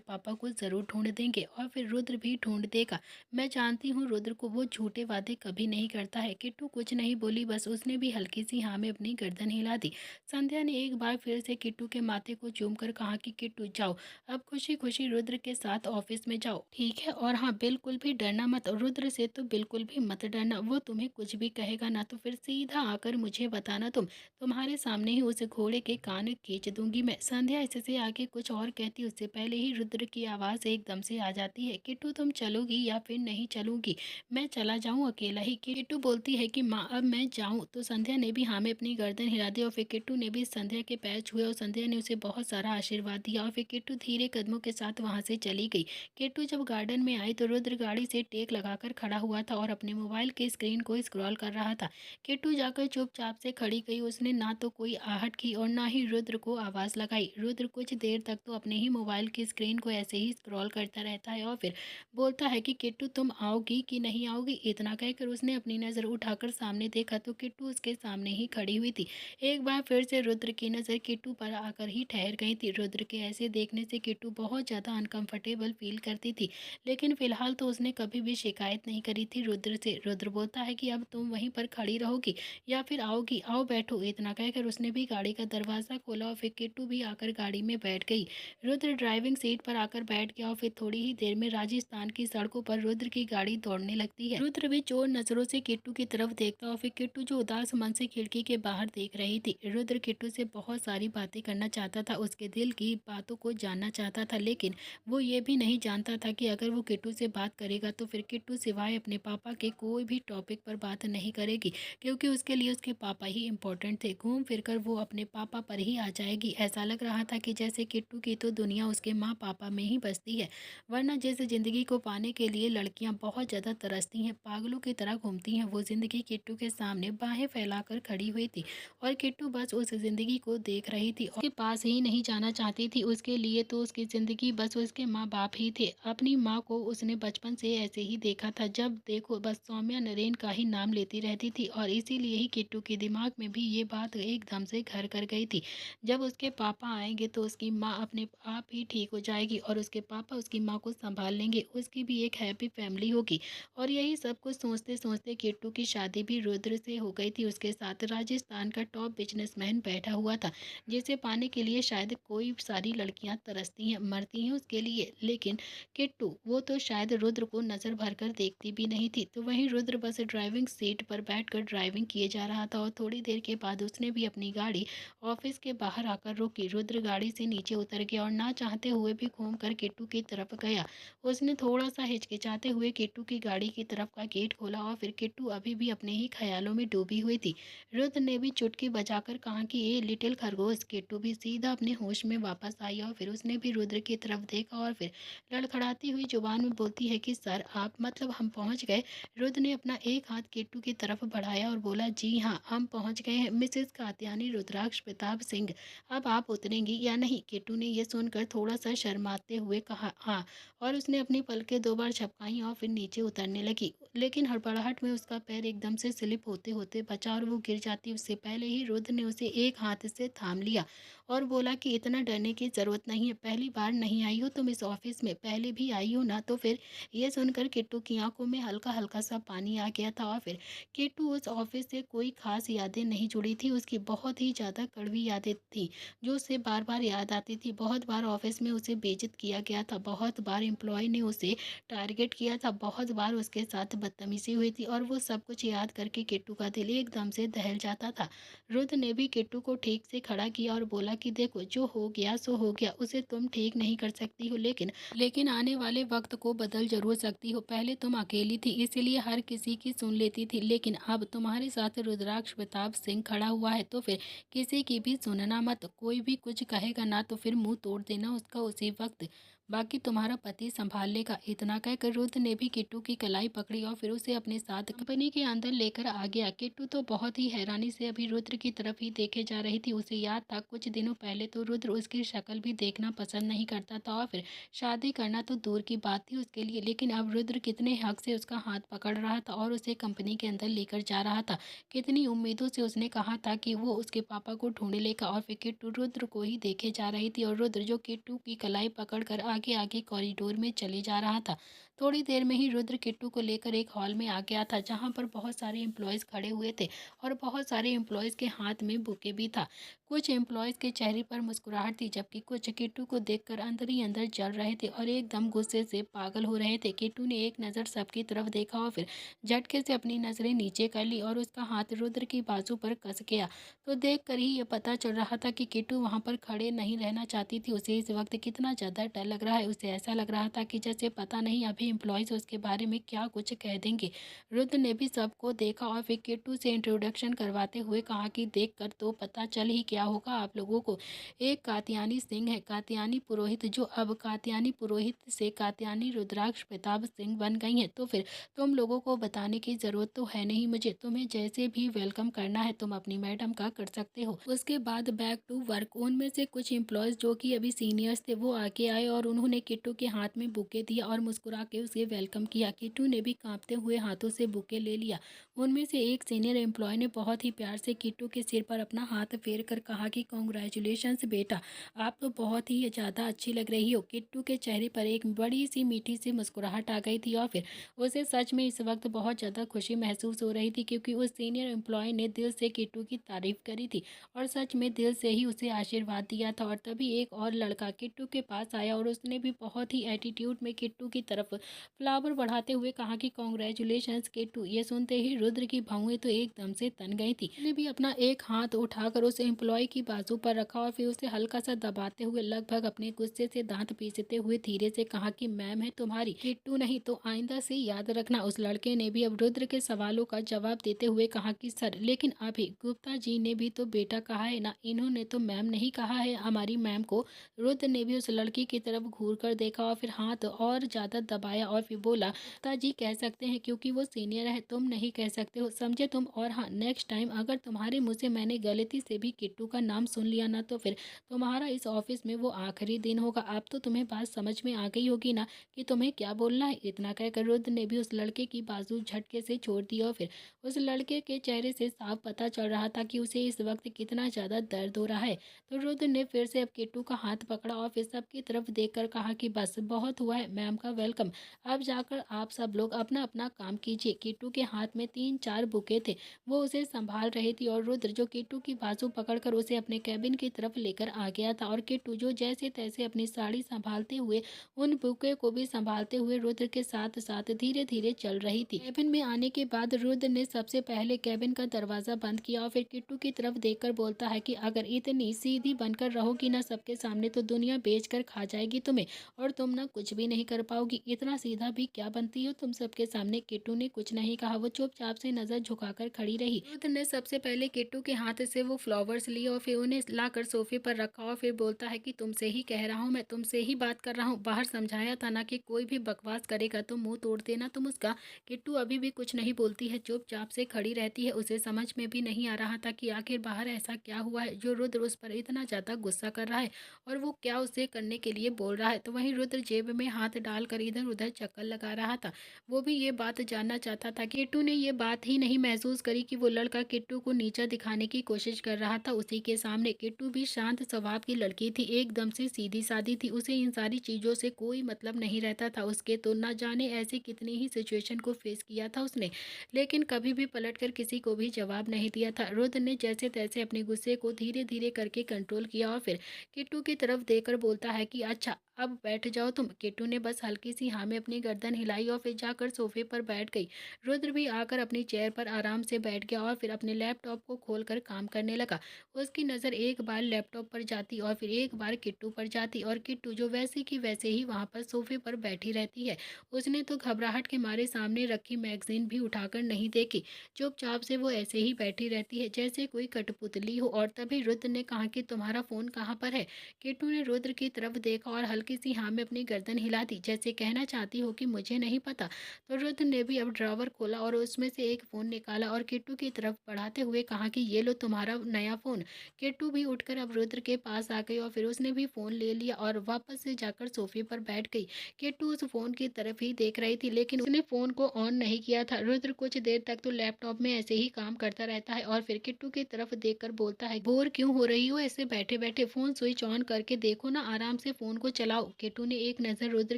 पापा को ज़रूर ढूंढ देंगे और फिर रुद्र भी ढूंढ देगा। मैं जानती हूँ रुद्र को वो झूठे वादे कभी नहीं करता है। किट्टू कुछ नहीं बोली, बस उसने भी हल्की सी हाँ में अपनी गर्दन हिला दी। संध्या ने एक बार फिर से किट्टू के माथे को चूम कर कहा कि किट्टू जाओ, अब खुशी खुशी रुद्र के साथ ऑफिस में जाओ, ठीक है। और हाँ, बिल्कुल भी डरना मत, रुद्र से तो बिल्कुल भी मत डरना। वो तुम्हें कुछ भी कहेगा ना तो फिर सीधा आकर मुझे बताना, तुम्हारे सामने ही उस घोड़े के कान खींच दूंगी मैं। संध्या इससे आगे कुछ और कहती उससे पहले ही रुद्र की आवाज़ एकदम से आ जाती है, किट्टू तुम चलोगी या फिर नहीं चलूंगी, मैं चला जाऊं अकेला ही। किट्टू बोलती है कि माँ अब मैं जाऊं। तो संध्या ने भी हाँ में अपनी गर्दन हिला दी और फिर किट्टू ने भी संध्या के पैर छुए और संध्या ने उसे बहुत सारा आशीर्वाद दिया और फिर किट्टू धीरे कदमों के साथ वहां से चली गई। किट्टू जब गार्डन में आई तो रुद्र गाड़ी से टेक लगाकर खड़ा हुआ था और अपने मोबाइल के स्क्रीन को स्क्रॉल कर रहा था। किट्टू जाकर चुपचाप से खड़ी गई, उसने ना तो कोई आहट की और ना ही रुद्र को आवाज़ लगाई। रुद्र कुछ देर तक तो अपने ही मोबाइल की स्क्रीन को ऐसे ही स्क्रॉल करता रहता है और फिर बोलता है कि किट्टू तुम आओगी कि नहीं आओगी। इतना कहकर उसने अपनी नज़र उठाकर सामने देखा तो किट्टू उसके सामने ही खड़ी हुई थी। एक बार फिर से रुद्र की नज़र किट्टू पर आकर ही ठहर गई थी। रुद्र के ऐसे देखने से किट्टू बहुत ज़्यादा अनकंफर्टेबल फील करती थी, लेकिन फिलहाल तो उसने कभी भी शिकायत नहीं करी थी रुद्र से। रुद्र बोलता है कि अब तुम वहीं पर खड़ी रहोगी या फिर आओगी, आओ बैठो। इतना कहकर उसने भी गाड़ी का दरवाज़ा खोला और फिर किट्टू भी आकर गाड़ी में बैठ गई। रुद्र ड्राइविंग सीट पर आकर बैठ गया और फिर थोड़ी ही देर में राजस्थान की सड़कों पर रुद्र की गाड़ी दौड़ने लगती है। रुद्र भी चोर नजरों से किट्टू की तरफ देखता और फिर किट्टू जो उदास मन से खिड़की के बाहर देख रही थी। रुद्र किट्टू से बहुत सारी बातें करना चाहता था, उसके दिल की बातों को जानना चाहता था, लेकिन वो ये भी नहीं जानता था कि अगर वो किट्टू से बात करेगा तो फिर किट्टू सिवाय अपने पापा के कोई भी टॉपिक पर बात नहीं करेगी, क्योंकि उसके लिए उसके पापा ही इम्पोर्टेंट इम्पोर्टेंट थे। घूम फिर कर वो अपने पापा पर ही आ जाएगी। ऐसा लग रहा था कि जैसे किट्टू की तो दुनिया उसके माँ पापा में ही बसती है। वरना जिस ज़िंदगी को पाने के लिए लड़कियां बहुत ज़्यादा तरसती हैं, पागलों की तरह घूमती हैं, वो ज़िंदगी किट्टू के सामने बाहें फैलाकर खड़ी हुई थी। और किट्टू बस उस ज़िंदगी को देख रही थी और उसके पास ही नहीं जाना चाहती थी। उसके लिए तो उसकी ज़िंदगी बस उसके माँ बाप ही थे। अपनी माँ को उसने बचपन से ऐसे ही देखा था, जब देखो बस सौम्या नरेन का ही नाम लेती रहती थी। और इसीलिए ही किट्टू के दिमाग में भी ये बात एकदम से घर कर गई थी। जब उसके पापा आएंगे तो उसकी माँ अपने आप ही ठीक हो जाएगी और उसके पापा उसकी माँ को संभाल लेंगे, उसकी भी एक हैप्पी फैमिली होगी। और यही सब कुछ सोचते सोचते किट्टू की शादी भी रुद्र से हो गई थी। उसके साथ राजस्थान का टॉप बिजनेसमैन बैठा हुआ था, जिसे पाने के लिए शायद कोई सारी लड़कियां तरसती हैं, मरती हैं उसके लिए। लेकिन किट्टू वो तो शायद रुद्र को नजर भर कर देखती भी नहीं थी। तो वहीं रुद्र बस ड्राइविंग सीट पर बैठकर ड्राइविंग किए जा रहा था और थोड़ी देर के बाद उसने भी अपनी गाड़ी ऑफिस के बाहर आकर रोकी। रुद्र गाड़ी से नीचे उतर गया और ना चाहते हुए भी घूम कर किट्टू की तरफ गया। उसने थोड़ा सा हिचकिचाते हुए किट्टू की गाड़ी की तरफ का गेट खोला और फिर किट्टू अभी भी अपने ही ख्यालों में डूबी हुई थी। रुद्र ने भी चुटकी बजाकर कहा कि ये लिटिल खरगोश। किट्टू भी सीधा अपने होश में वापस आई और फिर उसने भी रुद्र की तरफ देखा और फिर लड़खड़ाती हुई जुबान में बोलती है कि सर आप, मतलब हम पहुंच गए। रुद्र ने अपना एक हाथ किट्टू की तरफ बढ़ाया और बोला, जी हाँ हम पहुंच गए हैं मिसेस कात्यानी रुद्राक्ष प्रताप सिंह, अब आप उतरेंगी या नहीं। किट्टू ने यह सुनकर थोड़ा सा शर्माते हुए कहा हाँ, और उसने अपनी पलकें दो बार झपकाई और फिर नीचे उतरने लगी। लेकिन हड़बड़ाहट में उसका पैर एकदम से स्लिप होते होते बचा और वो गिर जाती उससे पहले ही रुद्र ने उसे एक हाथ से थाम लिया और बोला कि इतना डरने की ज़रूरत नहीं है, पहली बार नहीं आई हो तुम इस ऑफिस में, पहले भी आई हो ना। तो फिर ये सुनकर किट्टू की आंखों में हल्का हल्का सा पानी आ गया था। और फिर किट्टू उस ऑफिस से कोई खास यादें नहीं जुड़ी थी, उसकी बहुत ही ज़्यादा कड़वी यादें थी जो उसे बार बार याद आती थी। बहुत बार ऑफिस में उसे बेइज्जत किया गया था, बहुत बार एम्प्लॉय ने उसे टारगेट किया था, बहुत बार उसके साथ बदतमीजी हुई थी और वो सब कुछ याद करके किट्टू का दिल एकदम से दहल जाता था। रुद्र ने भी किट्टू को ठीक से खड़ा किया और बोला कि देखो जो हो गया सो हो गया, उसे तुम ठीक नहीं कर सकती हो, लेकिन आने वाले वक्त को बदल जरूर सकती हो। पहले तुम अकेली थी इसीलिए हर किसी की सुन लेती थी, लेकिन अब तुम्हारे साथ रुद्राक्ष प्रताप सिंह खड़ा हुआ है तो फिर किसी की भी सुनना मत। कोई भी कुछ कहेगा ना तो फिर मुंह तोड़ देना उसका उसी वक्त, बाकी तुम्हारा पति संभाल लेगा। इतना कहकर रुद्र ने भी किट्टू की कलाई पकड़ी और फिर उसे अपने साथ कंपनी के अंदर लेकर आ गया। किट्टू तो बहुत ही हैरानी से अभी रुद्र की तरफ ही देखे जा रही थी। उसे याद था कुछ दिनों पहले तो रुद्र उसकी शक्ल भी देखना पसंद नहीं करता था और फिर शादी करना तो दूर की बात थी उसके लिए। लेकिन अब रुद्र कितने हक से उसका हाथ पकड़ रहा था और उसे कंपनी के अंदर लेकर जा रहा था। कितनी उम्मीदों से उसने कहा था कि वो उसके पापा को ढूंढ लेगा और फिर किट्टू रुद्र को ही देखे जा रही थी और रुद्र जो किट्टू की कलाई पकड़कर आगे आगे कॉरिडोर में चले जा रहा था। थोड़ी देर में ही रुद्र किट्टू को लेकर एक हॉल में आ गया था जहां पर बहुत सारे एम्प्लॉयज़ खड़े हुए थे और बहुत सारे एम्प्लॉयज़ के हाथ में बुके भी था। कुछ एम्प्लॉयज़ के चेहरे पर मुस्कुराहट थी जबकि कुछ किट्टू को देखकर अंदर ही अंदर जल रहे थे और एकदम गुस्से से पागल हो रहे थे। किट्टू ने एक नज़र सबकी तरफ देखा और फिर झटके से अपनी नज़रें नीचे कर ली और उसका हाथ रुद्र की बाजू पर कस गया। तो देख कर ही ये पता चल रहा था कि किट्टू वहाँ पर खड़े नहीं रहना चाहती थी। उसे इस वक्त कितना ज़्यादा डर लग रहा है। उसे ऐसा लग रहा था कि जैसे पता नहीं अभी एम्प्लॉयज़ उसके बारे में क्या कुछ कह देंगे। रुद्र ने भी सबको देखा और फिर किट्टू से इंट्रोडक्शन करवाते हुए कहा कि देख कर तो पता चल ही क्या होगा आप लोगों को, एक कात्यानी सिंह है, कात्यानी पुरोहित, जो अब कात्यानी पुरोहित से कात्यानी रुद्राक्ष प्रताप सिंह बन गई हैं। तो फिर तुम लोगों को बताने की ज़रूरत तो है नहीं मुझे, तुम्हें जैसे भी वेलकम करना है तुम अपनी मैडम का कर सकते हो। उसके बाद बैक टू वर्क। उनमें से कुछ एम्प्लॉयज़ जो कि अभी सीनियर्स थे वो आके आए और उन्होंने किट्टू के हाथ में बुके दिया और मुस्कुरा के उसे वेलकम किया। किट्टू ने भी कांपते हुए हाथों से बुके ले लिया। उनमें से एक सीनियर एम्प्लॉय ने बहुत ही प्यार से किट्टू के सिर पर अपना हाथ फेर कर कहा कि कॉन्ग्रेचुलेशंस बेटा, आप तो बहुत ही ज़्यादा अच्छी लग रही हो। किट्टू के चेहरे पर एक बड़ी सी मीठी सी मुस्कुराहट आ गई थी और फिर उसे सच में इस वक्त बहुत ज़्यादा खुशी महसूस हो रही थी क्योंकि उस सीनियर एम्प्लॉय ने दिल से किट्टू की तारीफ करी थी और सच में दिल से ही उसे आशीर्वाद दिया था। और तभी एक और लड़का किट्टू के पास आया और उसने भी बहुत ही एटीट्यूड में किट्टू की तरफ फ्लावर बढ़ाते हुए कहा कि कॉन्ग्रेचुलेशंस किट्टू। ये सुनते ही रुद्र की भौहें तो एकदम से तन गई थी। उसने भी अपना एक हाथ उठाकर उस एम्प्लॉय की बाजू पर रखा और फिर उसे हल्का सा दबाते हुए लगभग अपने गुस्से से दांत पीसते हुए धीरे से कहा कि मैम है तुम्हारी, किट्टू नहीं। तो आइंदा से याद रखना। उस लड़के ने भी अब रुद्र के सवालों का जवाब देते हुए कहा कि सर, लेकिन अभी गुप्ता जी ने भी तो बेटा कहा है ना, इन्होंने तो मैम नहीं कहा है हमारी मैम को। रुद्र ने भी उस लड़की की तरफ घूर कर देखा और फिर हाथ और ज्यादा दबाया और फिर बोला, गुप्ता जी कह सकते हैं क्योंकि वो सीनियर है, तुम नहीं कह सकते हो, समझे तुम। और हाँ, नेक्स्ट टाइम अगर तुम्हारे मुँह से मैंने गलती से भी किट्टू का नाम सुन लिया ना तो फिर तुम्हारा इस ऑफिस में वो आखिरी दिन होगा। अब तो तुम्हें बात समझ में आ गई होगी ना कि तुम्हें क्या बोलना है। इतना कहकर रुद्र ने भी उस लड़के की बाजू झटके से छोड़ दी और फिर उस लड़के के चेहरे से साफ पता चल रहा था कि उसे इस वक्त कितना ज़्यादा दर्द हो रहा है। तो रुद्र ने फिर से अब किट्टू का हाथ पकड़ा और फिर सबकी तरफ देखकर कहा कि बस बहुत हुआ है, मैम का वेलकम। अब जाकर आप सब लोग अपना अपना काम कीजिए। किट्टू के हाथ में 3-4 बुके थे, वो उसे संभाल रही थी और रुद्र जो किट्टू की बाजू पकड़कर उसे अपने कैबिन की तरफ लेकर आ गया था और किट्टू जो जैसे तैसे अपनी साड़ी संभालते हुए उन बुके को भी संभालते हुए रुद्र के साथ साथ धीरे धीरे चल रही थी। कैबिन में आने के बाद रुद्र ने सबसे पहले कैबिन का दरवाजा बंद किया और फिर किट्टू की तरफ देखकर बोलता है कि अगर इतनी सीधी बनकर रहोगी ना सबके सामने तो दुनिया बेच कर खा जाएगी तुम्हें और तुम ना कुछ भी नहीं कर पाओगी। इतना सीधा भी क्या बनती हो तुम सबके सामने। किट्टू ने कुछ नहीं कहा, वो चुपचाप से नजर झुकाकर खड़ी रही। रुद्र ने सबसे पहले किट्टू के हाथ से वो फ्लावर्स लिए और फिर उन्हें लाकर सोफे पर रखा और फिर बोलता है कि तुमसे ही कह रहा हूँ, मैं तुमसे ही बात कर रहा हूँ। बाहर समझाया था ना कि कोई भी बकवास करेगा तो मुंह तोड़ देना तुम उसका। किट्टू अभी भी कुछ नहीं बोलती है, चुपचाप से खड़ी रहती है। उसे समझ में भी नहीं आ रहा था कि आखिर बाहर ऐसा क्या हुआ है जो रुद्र उस पर इतना ज्यादा गुस्सा कर रहा है और वो क्या उसे करने के लिए बोल रहा है। तो वहीं रुद्र जेब में हाथ डालकर इधर उधर चक्कर लगा रहा था। वो भी ये बात जानना चाहता था। किट्टू ने ये बात ही नहीं महसूस करी कि वो लड़का किट्टू को नीचा दिखाने की कोशिश कर रहा था उसी के सामने। किट्टू भी शांत स्वभाव की लड़की थी, एकदम से सीधी सादी थी, उसे इन सारी चीजों से कोई मतलब नहीं रहता था उसके। तो न जाने ऐसी कितनी ही सिचुएशन को फेस किया था उसने, लेकिन कभी भी पलटकर किसी को भी जवाब नहीं दिया था। रुद्र ने जैसे तैसे अपने गुस्से को धीरे धीरे करके कंट्रोल किया और फिर किट्टू की तरफ देखकर बोलता है कि अच्छा अब बैठ जाओ तुम। किट्टू ने बस हल्की सी हाँ में अपनी गर्दन हिलाई और फिर जाकर सोफे पर बैठ गई। रुद्र भी आकर अपनी चेयर पर आराम से बैठ गया और फिर अपने लैपटॉप को खोलकर काम करने लगा। उसकी नज़र एक बार लैपटॉप पर जाती और फिर एक बार किट्टू पर जाती और किट्टू जो वैसे की वैसे ही वहाँ पर सोफे पर बैठी रहती है। उसने तो घबराहट के मारे सामने रखी मैगजीन भी उठाकर नहीं देखी, चुपचाप से वो ऐसे ही बैठी रहती है जैसे कोई कठपुतली हो। और तभी रुद्र ने कहा कि तुम्हारा फ़ोन कहाँ पर है। किट्टू ने रुद्र की तरफ देखा और हल्की सी हाँ में अपनी गर्दन हिला दी जैसे कहना चाहती हो कि मुझे नहीं पता। तो रुद्र ने भी अब ड्रॉवर खोला और उसमें से एक फ़ोन निकाला और किट्टू की तरफ बढ़ाते हुए कहा कि ये लो तुम्हारा नया फ़ोन। किट्टू भी उठकर अब रुद्र के पास आ गई और फिर उसने भी फ़ोन ले लिया और वापस से जाकर सोफे पर बैठ गई। किट्टू उस फ़ोन की तरफ ही देख रही थी लेकिन उसने फ़ोन को ऑन नहीं किया था। रुद्र कुछ देर तक तो लैपटॉप में ऐसे ही काम करता रहता है और फिर किट्टू की तरफ देखकर बोलता है, बोर क्यों हो रही हो ऐसे बैठे बैठे, फ़ोन स्विच ऑन करके देखो ना, आराम से फ़ोन को चलाओ। किट्टू ने एक नज़र रुद्र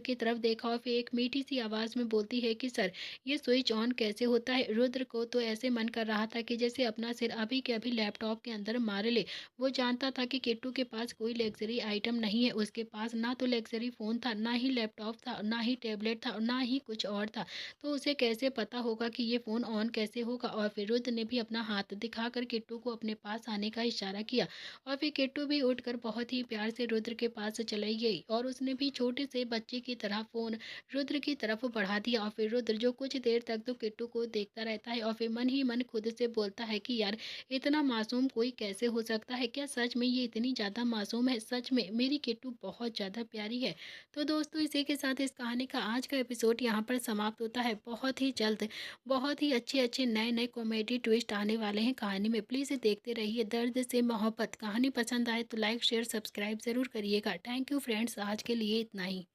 की तरफ देखा और फिर एक मीठी सी आवाज़ में बोलती है कि सर ये स्विच ऑन कैसे होता है। रुद्र को तो ऐसे मन कर रहा था कि जैसे अपना सिर अभी के अभी लैपटॉप के अंदर मार ले। वो जानता था कि किट्टू के पास कोई लग्जरी आइटम नहीं है, उसके पास ना तो लग्जरी फ़ोन था, ना ही लैपटॉप था, ना ही टैबलेट था, ना ही कुछ और था। तो उसे कैसे पता होगा कि ये फ़ोन ऑन कैसे होगा। और फिर रुद्र ने भी अपना हाथ दिखाकर किट्टू को अपने पास आने का इशारा किया और फिर किट्टू भी उठकर बहुत ही प्यार से रुद्र के पास चली गई और उसने भी छोटे से बच्चे की तरह फ़ोन रुद्र की तरफ बढ़ा दिया। और फिर रुद्र जो कुछ देर तक तो किट्टू को देखता रहता है और फिर मन ही मन खुद से बोलता है कि यार इतना मासूम कोई कैसे हो सकता है, क्या सच में ये इतनी ज़्यादा मासूम है। सच में मेरी किट्टू बहुत ज़्यादा प्यारी है। तो दोस्तों इसी के साथ इस कहानी का आज का एपिसोड यहाँ पर समाप्त होता है। बहुत ही जल्द बहुत ही अच्छे अच्छे नए नए कॉमेडी ट्विस्ट आने वाले हैं कहानी में। प्लीज़ देखते रहिए दर्द से मोहब्बत। कहानी पसंद आए तो लाइक शेयर सब्सक्राइब ज़रूर करिएगा। थैंक यू फ्रेंड्स, आज के लिए इतना ही।